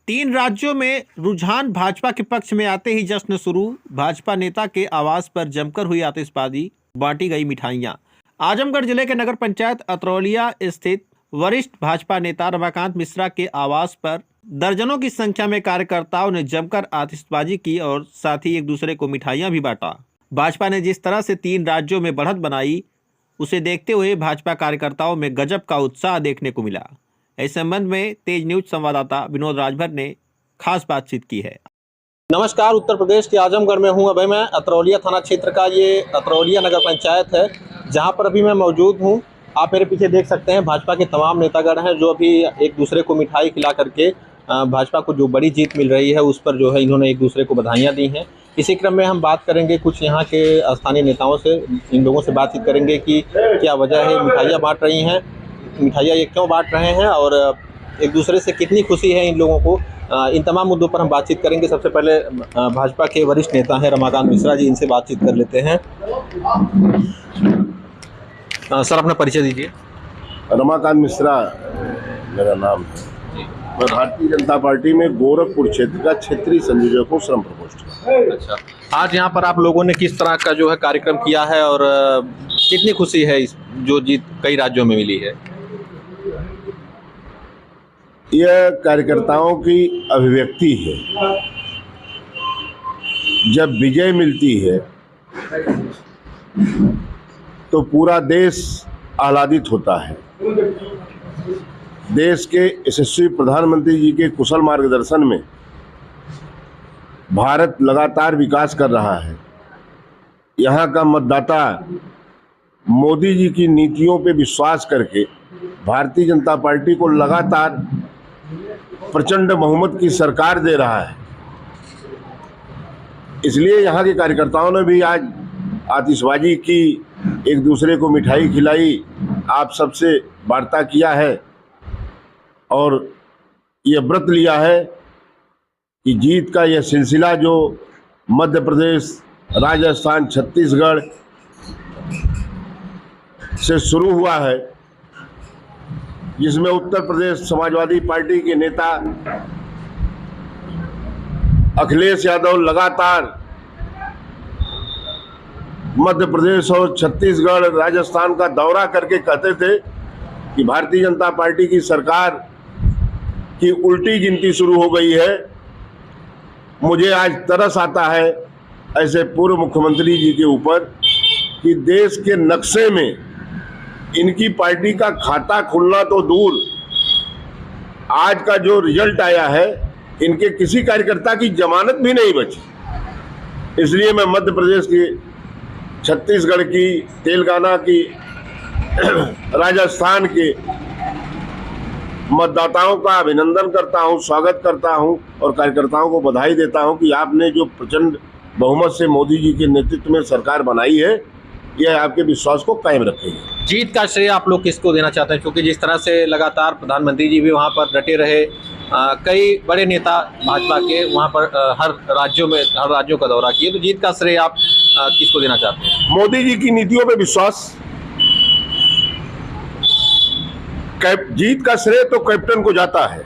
तीन राज्यों में रुझान भाजपा के पक्ष में आते ही जश्न शुरू। भाजपा नेता के आवास पर जमकर हुई आतिशबाजी, बांटी गई मिठाइयां। आजमगढ़ जिले के नगर पंचायत अतरौलिया स्थित वरिष्ठ भाजपा नेता रमाकांत मिश्रा के आवास पर दर्जनों की संख्या में कार्यकर्ताओं ने जमकर आतिशबाजी की और साथ ही एक दूसरे को मिठाइयां भी बांटा। भाजपा ने जिस तरह से तीन राज्यों में बढ़त बनाई, उसे देखते हुए भाजपा कार्यकर्ताओं में गजब का उत्साह देखने को मिला। इस संबंध में तेज न्यूज संवाददाता विनोद राजभर ने खास बातचीत की है। नमस्कार, उत्तर प्रदेश के आजमगढ़ में हूं। अभी मैं अतरौलिया थाना क्षेत्र का ये अतरौलिया नगर पंचायत है, जहां पर अभी मैं मौजूद हूं। आप मेरे पीछे देख सकते हैं, भाजपा के तमाम नेतागण हैं जो अभी एक दूसरे को मिठाई खिला करके भाजपा को जो बड़ी जीत मिल रही है उस पर जो है इन्होंने एक दूसरे को बधाइयाँ दी हैं। इसी क्रम में हम बात करेंगे कुछ यहाँ के स्थानीय नेताओं से, इन लोगों से बातचीत करेंगे कि क्या वजह है मिठाइयाँ बांट रही हैं, मिठाइयाँ ये क्यों बांट रहे हैं और एक दूसरे से कितनी खुशी है इन लोगों को। इन तमाम मुद्दों पर हम बातचीत करेंगे। सबसे पहले भाजपा के वरिष्ठ नेता हैं रमाकांत मिश्रा जी, इनसे बातचीत कर लेते हैं। सर, अपना परिचय दीजिए। रमाकांत मिश्रा मेरा नाम है। मैं भारतीय जनता पार्टी में गोरखपुर क्षेत्र का क्षेत्रीय संयोजक हूँ, श्रम प्रकोष्ठ। अच्छा, आज यहाँ पर आप लोगों ने किस तरह का जो है कार्यक्रम किया है और कितनी खुशी है इस जो जीत कई राज्यों में मिली है? यह कार्यकर्ताओं की अभिव्यक्ति है। जब विजय मिलती है तो पूरा देश आह्लादित होता है। देश के यशस्वी प्रधानमंत्री जी के कुशल मार्गदर्शन में भारत लगातार विकास कर रहा है। यहाँ का मतदाता मोदी जी की नीतियों पे विश्वास करके भारतीय जनता पार्टी को लगातार प्रचंड बहुमत की सरकार दे रहा है। इसलिए यहाँ के कार्यकर्ताओं ने भी आज आतिशबाजी की, एक दूसरे को मिठाई खिलाई, आप सबसे वार्ता किया है और ये व्रत लिया है कि जीत का यह सिलसिला जो मध्य प्रदेश, राजस्थान, छत्तीसगढ़ से शुरू हुआ है, जिसमें उत्तर प्रदेश समाजवादी पार्टी के नेता अखिलेश यादव लगातार मध्य प्रदेश और छत्तीसगढ़, राजस्थान का दौरा करके कहते थे कि भारतीय जनता पार्टी की सरकार की उल्टी गिनती शुरू हो गई है। मुझे आज तरस आता है ऐसे पूर्व मुख्यमंत्री जी के ऊपर कि देश के नक्शे में इनकी पार्टी का खाता खुलना तो दूर, आज का जो रिजल्ट आया है इनके किसी कार्यकर्ता की जमानत भी नहीं बची। इसलिए मैं मध्य प्रदेश की, छत्तीसगढ़ की, तेलंगाना की, राजस्थान के मतदाताओं का अभिनंदन करता हूं, स्वागत करता हूं और कार्यकर्ताओं को बधाई देता हूं कि आपने जो प्रचंड बहुमत से मोदी जी के नेतृत्व में सरकार बनाई है, यह आपके विश्वास को कायम रखेगी। जीत का श्रेय आप लोग किसको देना चाहते हैं? क्योंकि जिस तरह से लगातार प्रधानमंत्री जी भी वहाँ पर डटे रहे, कई बड़े नेता भाजपा के वहाँ पर हर राज्यों का दौरा किए, तो जीत का श्रेय आप किसको देना चाहते हैं? मोदी जी की नीतियों पे विश्वास। जीत का श्रेय तो कैप्टन को जाता है।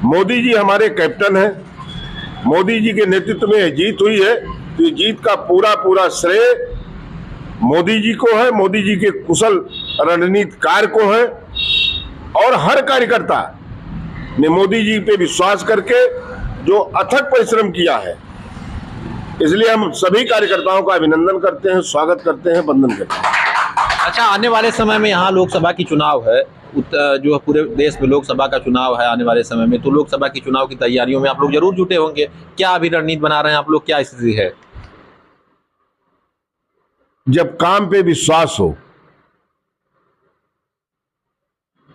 मोदी जी हमारे कैप्टन हैं। मोदी जी के नेतृत्व में जीत हुई है, तो जीत का पूरा श्रेय मोदी जी को है, मोदी जी के कुशल रणनीतिकार को है और हर कार्यकर्ता ने मोदी जी पे विश्वास करके जो अथक परिश्रम किया है, इसलिए हम सभी कार्यकर्ताओं का अभिनंदन करते हैं, स्वागत करते हैं, वंदन करते हैं। अच्छा, आने वाले समय में यहाँ लोकसभा की चुनाव है, जो पूरे देश में लोकसभा का चुनाव है आने वाले समय में, तो लोकसभा की चुनाव की तैयारियों में आप लोग जरूर जुटे होंगे। क्या अभी रणनीति बना रहे हैं आप लोग, क्या स्थिति है? जब काम पे विश्वास हो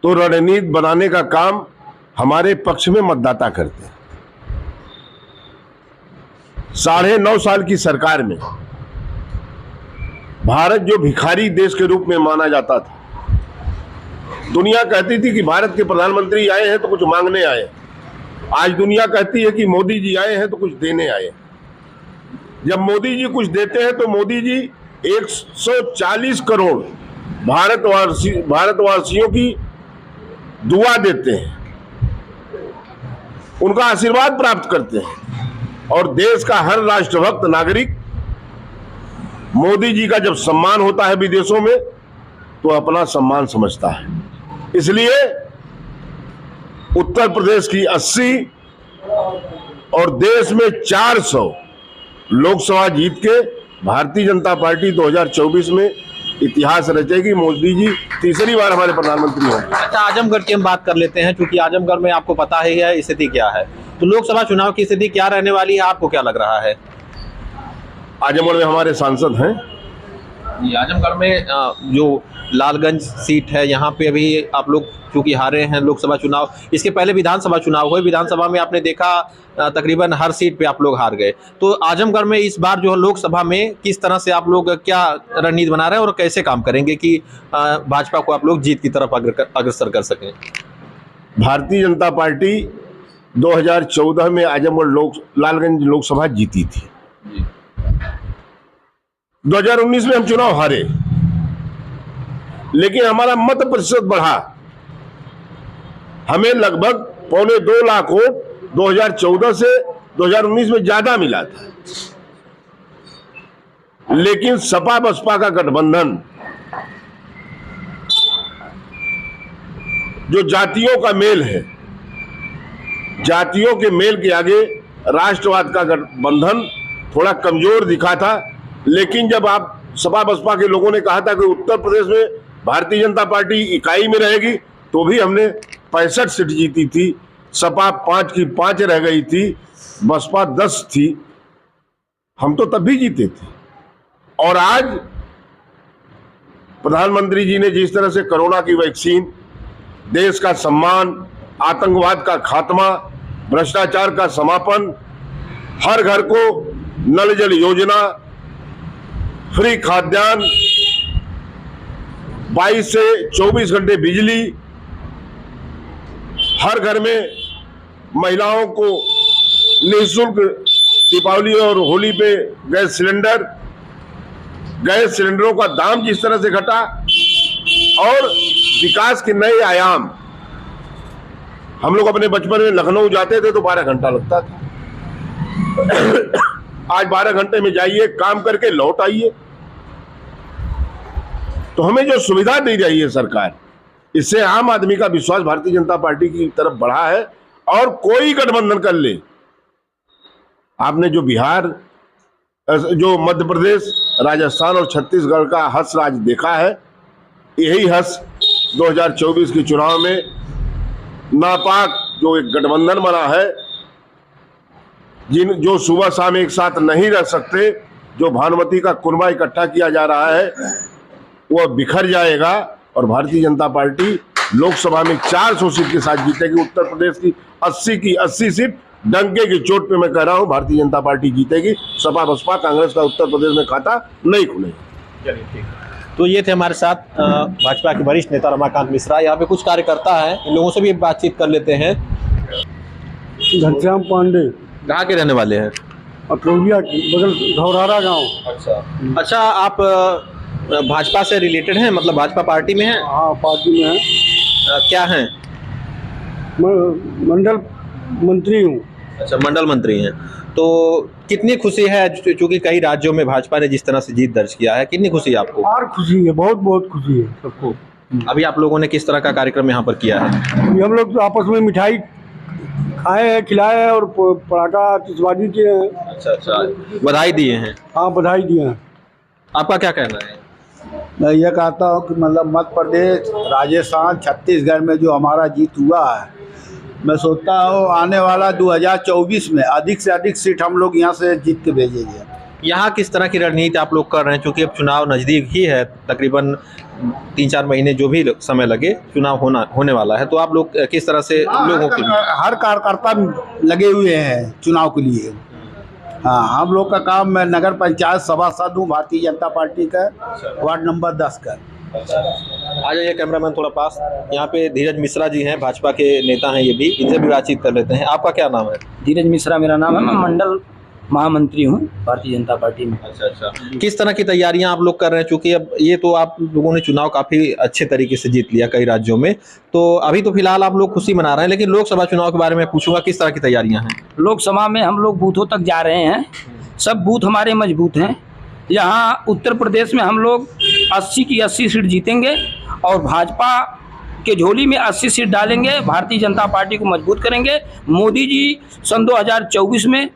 तो रणनीति बनाने का काम हमारे पक्ष में मतदाता करते हैं। 9.5 साल की सरकार में भारत जो भिखारी देश के रूप में माना जाता था, दुनिया कहती थी कि भारत के प्रधानमंत्री आए हैं तो कुछ मांगने आए, आज दुनिया कहती है कि मोदी जी आए हैं तो कुछ देने आए। जब मोदी जी कुछ देते हैं तो मोदी जी 140 करोड़ भारतवासियों की दुआ देते हैं। उनका आशीर्वाद प्राप्त करते हैं। और देश का हर राष्ट्रभक्त नागरिक मोदी जी का जब सम्मान होता है विदेशों में तो अपना सम्मान समझता है। इसलिए उत्तर प्रदेश की 80 और देश में 400 लोकसभा जीत के भारतीय जनता पार्टी 2024 में इतिहास रचेगी। मोदी जी तीसरी बार हमारे प्रधानमंत्री होंगे। अच्छा, आजमगढ़ की हम बात कर लेते हैं, क्योंकि आजमगढ़ में आपको पता ही है स्थिति क्या है। तो लोकसभा चुनाव की स्थिति क्या रहने वाली है, आपको क्या लग रहा है? आजमगढ़ में हमारे सांसद हैं। ये आजमगढ़ में जो लालगंज सीट है, यहाँ पे अभी आप लोग चूंकि हारे हैं लोकसभा चुनाव, इसके पहले विधानसभा चुनाव हुए, विधानसभा में आपने देखा तकरीबन हर सीट पे आप लोग हार गए। तो आजमगढ़ में इस बार जो है लोकसभा में किस तरह से आप लोग क्या रणनीति बना रहे हैं और कैसे काम करेंगे कि भाजपा को आप लोग जीत की तरफ अग्रसर कर सकें? भारतीय जनता पार्टी 2014 में आजमगढ़ लालगंज लोकसभा जीती थी। 2019 में हम चुनाव हारे, लेकिन हमारा मत प्रतिशत बढ़ा। हमें लगभग 2.25 लाख वोट 2014 से 2019 में ज्यादा मिला था। लेकिन सपा बसपा का गठबंधन जो जातियों का मेल है, जातियों के मेल के आगे राष्ट्रवाद का गठबंधन थोड़ा कमजोर दिखा था। लेकिन जब आप सपा बसपा के लोगों ने कहा था कि उत्तर प्रदेश में भारतीय जनता पार्टी इकाई में रहेगी, तो भी हमने 65 सीट जीती थी। सपा 5 की 5 रह गई थी, बसपा 10 थी। हम तो तब भी जीते थे। और आज प्रधानमंत्री जी ने जिस तरह से कोरोना की वैक्सीन, देश का सम्मान, आतंकवाद का खात्मा, भ्रष्टाचार का समापन, हर घर को नल जल योजना, फ्री खाद्यान्न, 22 से 24 घंटे बिजली, हर घर में महिलाओं को निःशुल्क दीपावली और होली पे गैस सिलेंडरों का दाम जिस तरह से घटा और विकास के नए आयाम। हम लोग अपने बचपन में लखनऊ जाते थे तो 12 घंटा लगता था। आज 12 घंटे में जाइए, काम करके लौट आइए। तो हमें जो सुविधा दे रही है सरकार, इससे आम आदमी का विश्वास भारतीय जनता पार्टी की तरफ बढ़ा है। और कोई गठबंधन कर ले, आपने जो बिहार, जो मध्य प्रदेश, राजस्थान और छत्तीसगढ़ का हंस राज देखा है, यही हंस 2024 के चुनाव में नापाक जो एक गठबंधन बना है, जो सुबह शाम एक साथ नहीं रह सकते, जो भानुमति का कुनबा इकट्ठा किया जा रहा है, वह बिखर जाएगा और भारतीय जनता पार्टी लोकसभा में 400 सीट के साथ जीतेगी। उत्तर प्रदेश की 80 की 80 सीट डंके की चोट पे मैं कह रहा हूं भारतीय जनता पार्टी जीतेगी। सपा बसपा कांग्रेस का उत्तर प्रदेश में खाता नहीं खुलेगा। चलिए, ठीक। तो ये थे हमारे साथ भाजपा के वरिष्ठ नेता रमाकांत मिश्रा। यहाँ पे कुछ कार्यकर्ता हैं, इन लोगों से भी बातचीत कर लेते हैं। घनश्याम पांडे, कहाँ के रहने वाले हैं? अतरौलिया की बगल धौरारा गांव। अच्छा, आप भाजपा से रिलेटेड हैं, मतलब भाजपा पार्टी में हैं? हाँ, पार्टी में है। क्या हैं? मंडल मंत्री हूँ। अच्छा, मंडल मंत्री हैं। तो कितनी खुशी है, चूंकि कई राज्यों में भाजपा ने जिस तरह से जीत दर्ज किया है, कितनी खुशी है आपको? और खुशी है, बहुत बहुत खुशी है सबको। अभी आप लोगों ने किस तरह का कार्यक्रम यहाँ पर किया है? हम लोग तो आपस में मिठाई खाए हैं, खिलाए हैं और पटाखा आतिशबाजी किए हैं। अच्छा, बधाई दिए हैं? हाँ, बधाई दिए हैं। आपका क्या कहना है? मैं ये कहता हूँ कि मतलब मध्य प्रदेश, राजस्थान, छत्तीसगढ़ में जो हमारा जीत हुआ है, मैं सोचता हूँ आने वाला 2024 में अधिक से अधिक सीट हम लोग यहाँ से जीत के भेजेंगे। यहाँ किस तरह की रणनीति आप लोग कर रहे हैं, क्योंकि अब चुनाव नज़दीक ही है, तकरीबन 3-4 महीने जो भी समय लगे चुनाव होने वाला है, तो आप लोग किस तरह से लोगों के हर कार्यकर्ता लगे हुए हैं चुनाव के लिए। हाँ, हम लोग का काम, मैं नगर पंचायत सभासद हूँ भारतीय जनता पार्टी का, वार्ड नंबर 10 का। आ जाइए कैमरामैन थोड़ा पास। यहाँ पे धीरज मिश्रा जी हैं, भाजपा के नेता हैं, ये भी, इनसे भी बातचीत कर लेते हैं। आपका क्या नाम है? धीरज मिश्रा मेरा नाम है। मैं मंडल महामंत्री हूँ भारतीय जनता पार्टी में। अच्छा। किस तरह की तैयारियां आप लोग कर रहे हैं, चूंकि अब ये तो आप लोगों ने चुनाव काफी अच्छे तरीके से जीत लिया कई राज्यों में, तो अभी तो फिलहाल आप लोग खुशी मना रहे हैं, लेकिन लोकसभा चुनाव के बारे में पूछूंगा किस तरह की तैयारियां हैं। लोकसभा में हम लोग बूथों तक जा रहे हैं, सब बूथ हमारे मजबूत हैं। यहाँ उत्तर प्रदेश में हम लोग 80 की 80 सीट जीतेंगे और भाजपा के झोली में 80 सीट डालेंगे, भारतीय जनता पार्टी को मजबूत करेंगे। मोदी जी सन 2024 में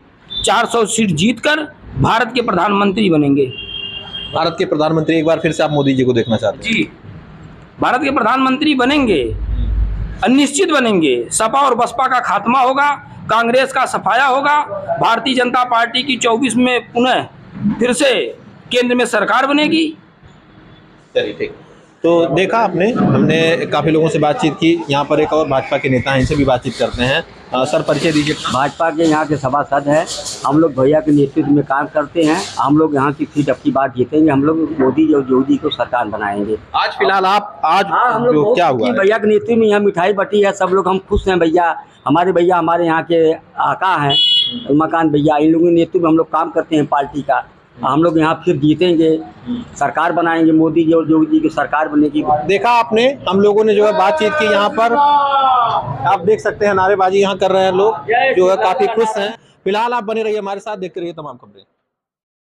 400 सीट जीतकर भारत के प्रधानमंत्री बनेंगे। भारत के प्रधानमंत्री एक बार फिर से आप मोदी जी को देखना चाहते हैं? जी, भारत के प्रधानमंत्री बनेंगे, निश्चित बनेंगे। सपा और बसपा का खात्मा होगा, कांग्रेस का सफाया होगा, भारतीय जनता पार्टी की 24 में पुनः फिर से केंद्र में सरकार बनेगी। चलिए ठीक। तो देखा आपने, हमने काफी लोगों से बातचीत की। यहाँ पर एक और भाजपा के नेता हैं, इनसे भी बातचीत करते हैं। सर, परिचय दीजिए। भाजपा के यहाँ के सभासद हैं, हम लोग भैया के नेतृत्व में काम करते हैं। हम लोग यहाँ की सीट अपनी बात जीतेंगे, हम लोग मोदी और योगी को सरकार बनाएंगे। आज फिलहाल आप हम लोग क्या हुआ है? भैया के नेतृत्व में यहाँ मिठाई बटी है, सब लोग हम खुश हैं। भैया हमारे यहाँ के आका हैं मकान भैया, इन लोगों के नेतृत्व में हम लोग काम करते हैं पार्टी का। हम लोग यहाँ फिर जीतेंगे, सरकार बनाएंगे, मोदी जी और योगी जी की सरकार बनेगी। देखा आपने, हम लोगों ने जो है बातचीत की। यहाँ पर आप देख सकते हैं नारेबाजी यहाँ कर रहे हैं लोग, जो है काफी खुश हैं। फिलहाल आप बने रहिए हमारे साथ, देखते रहिए तमाम खबरें।